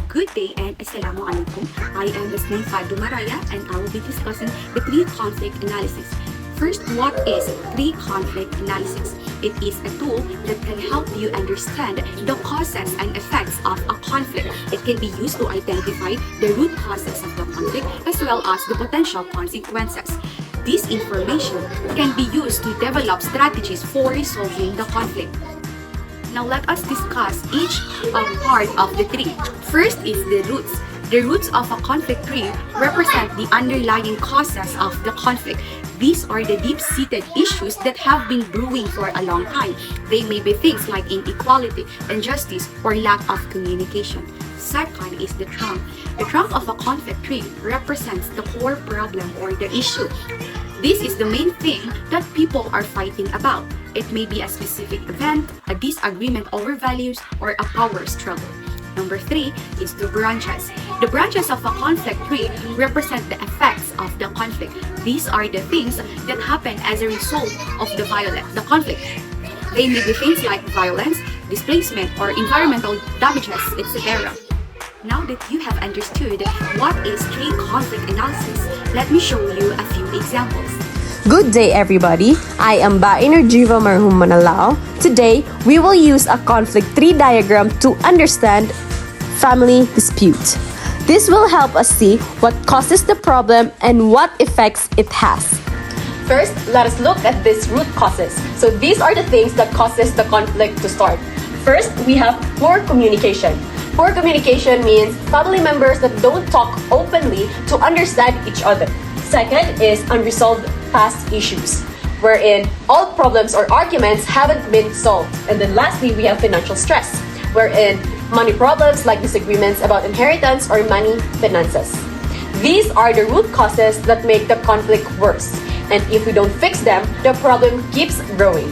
Good day and Assalamu alaikum. I am Rasmin Fadu Maraya and I will be discussing the tree conflict analysis. First, what is tree conflict analysis? It is a tool that can help you understand the causes and effects of a conflict. It can be used to identify the root causes of the conflict as well as the potential consequences. This information can be used to develop strategies for resolving the conflict. Now let us discuss each part of the tree. First is the roots. The roots of a conflict tree represent the underlying causes of the conflict. These are the deep-seated issues that have been brewing for a long time. They may be things like inequality, injustice, or lack of communication. Second is the trunk. The trunk of a conflict tree represents the core problem or the issue. This is the main thing that people are fighting about. It may be a specific event, a disagreement over values, or a power struggle. Number 3 is the branches. The branches of a conflict tree represent the effects of the conflict. These are the things that happen as a result of the conflict. They may be things like violence, displacement, or environmental damages, etc. Now that you have understood what is tree conflict analysis, let me show you a few examples. Good day, everybody. I am Baenerjiva Marhum Manalao. Today, we will use a conflict tree diagram to understand family dispute. This will help us see what causes the problem and what effects it has. First, let us look at these root causes. So these are the things that causes the conflict to start. First, we have poor communication. Poor communication means family members that don't talk openly to understand each other. Second is unresolved past issues, wherein all problems or arguments haven't been solved. And then lastly, we have financial stress, wherein money problems like disagreements about inheritance or money finances. These are the root causes that make the conflict worse. And if we don't fix them, the problem keeps growing.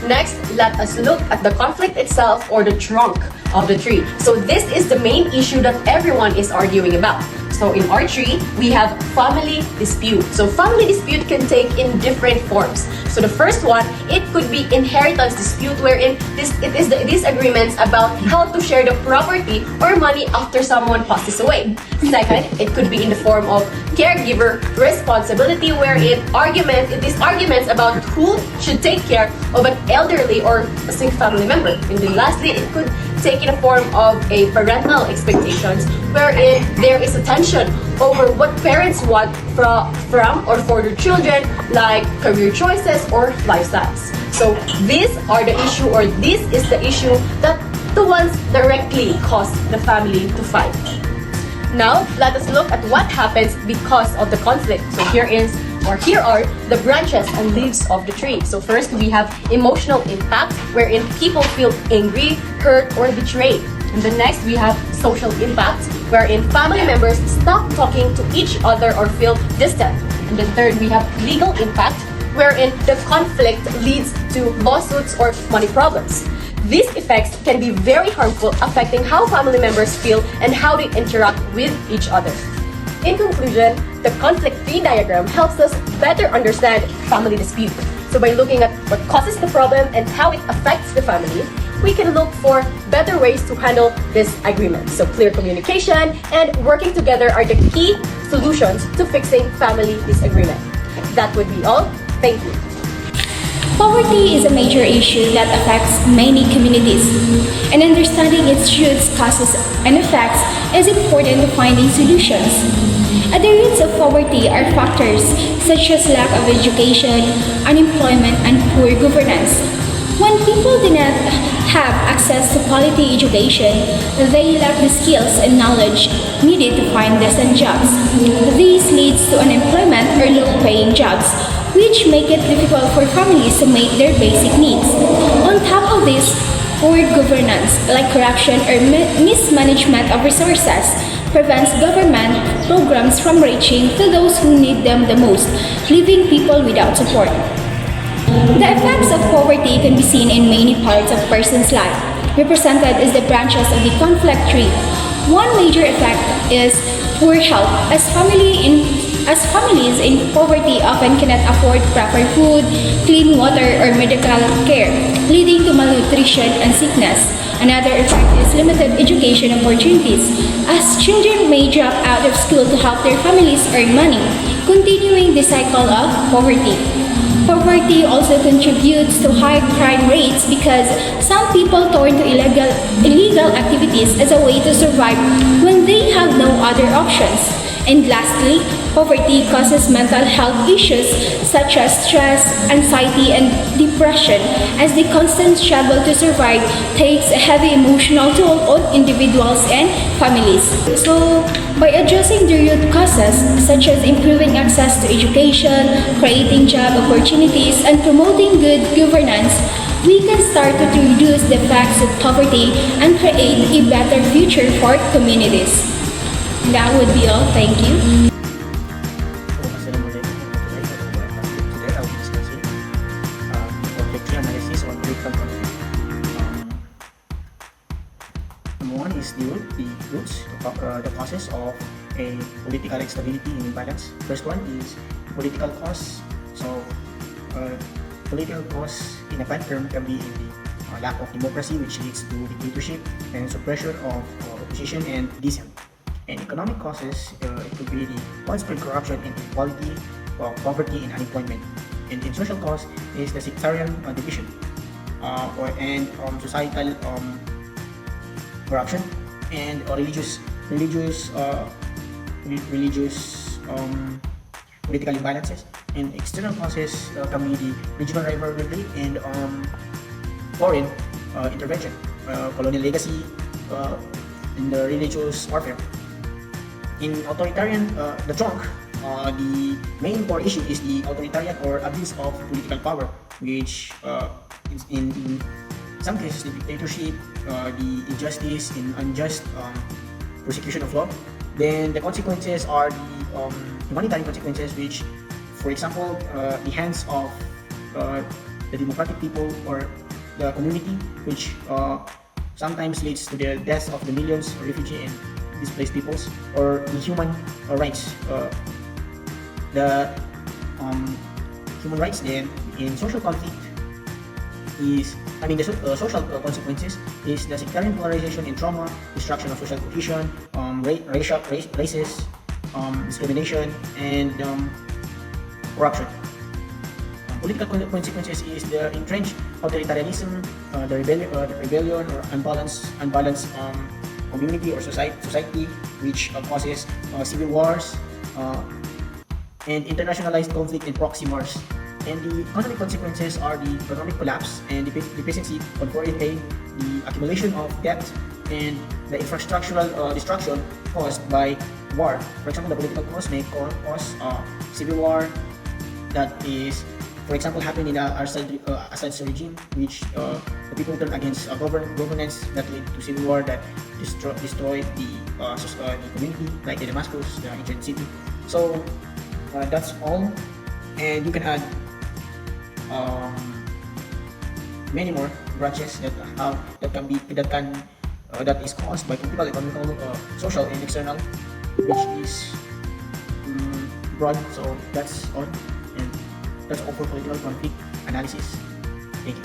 Next, let us look at the conflict itself or the trunk of the tree. So this is the main issue that everyone is arguing about. So in our tree, we have family dispute. So family dispute can take in different forms. So the first one, it could be inheritance dispute wherein it is the disagreements about how to share the property or money after someone passes away. Second, it could be in the form of caregiver responsibility wherein it is arguments about who should take care of an elderly or a sick family member. And then lastly, it could take in a form of a parental expectations wherein there is a tension over what parents want from or for their children, like career choices or lifestyles. So these are the issue, or this is the issue that the ones directly cause the family to fight. Now, let us look at what happens because of the conflict. So here are the branches and leaves of the tree. So first, we have emotional impact, wherein people feel angry, hurt, or betrayed. And the next, we have social impact, wherein family members stop talking to each other or feel distant. And then third, we have legal impact, wherein the conflict leads to lawsuits or money problems. These effects can be very harmful, affecting how family members feel and how they interact with each other. In conclusion, the conflict tree diagram helps us better understand family dispute. So by looking at what causes the problem and how it affects the family, we can look for better ways to handle disagreements. So clear communication and working together are the key solutions to fixing family disagreement. That would be all. Thank you. Poverty is a major issue that affects many communities, and understanding its roots, causes, and effects is important to finding solutions. At the roots of poverty are factors such as lack of education, unemployment, and poor governance. When people do not have access to quality education, they lack the skills and knowledge needed to find decent jobs. This leads to unemployment or low-paying jobs, which make it difficult for families to meet their basic needs. On top of this, poor governance, like corruption or mismanagement of resources, prevents government programs from reaching to those who need them the most, leaving people without support. The effects of poverty can be seen in many parts of a person's life. Represented is the branches of the conflict tree. One major effect is poor health, as families in poverty often cannot afford proper food, clean water, or medical care, leading to malnutrition and sickness. Another effect is limited education opportunities, as children may drop out of school to help their families earn money, continuing the cycle of poverty. Poverty also contributes to high crime rates because some people turn to illegal activities as a way to survive when they have no other options. And lastly, poverty causes mental health issues such as stress, anxiety, and depression, as the constant struggle to survive takes a heavy emotional toll on individuals and families. So, by addressing the root causes, such as improving access to education, creating job opportunities, and promoting good governance, we can start to reduce the effects of poverty and create a better future for communities. That would be all. Thank you. Today I'll be discussing conflict tree analysis on political conflict. Number one is the roots, the causes of a political instability and imbalance. First one is political cause. So, political cause in a bad term can be in the lack of democracy, which leads to dictatorship and suppression of opposition and dissent. And economic causes, it could be the widespread corruption and inequality, poverty and unemployment. And in social cause is the sectarian division and societal corruption and religious political imbalances. And external causes can be the regional rivalry and foreign intervention, colonial legacy, and the religious warfare. In authoritarian, the main core issue is the authoritarian or abuse of political power, which is in some cases the dictatorship, the injustice and unjust prosecution of law. Then the consequences are the humanitarian consequences, which, for example, the hands of the democratic people or the community, which sometimes leads to the deaths of the millions of refugees and displaced peoples, or the human rights. The human rights then in social conflict is, the social consequences is the sectarian polarization and trauma, destruction of social cohesion, races, discrimination, and corruption. Political consequences is the entrenched authoritarianism, the rebellion or unbalanced community or society, which causes civil wars and internationalized conflict and proxy wars. And the economic consequences are the economic collapse and deficiency on foreign aid, the accumulation of debt, and the infrastructural destruction caused by war. For example, the political cause may cause civil war that is, for example, happened in Assad's regime, which the people turned against governance that led to civil war that destroyed the community, like the Damascus, the ancient city. So that's all, and you can add many more branches that is caused by political, economical, social, and external, which is broad. So that's all, and that's all for political conflict analysis. Thank you.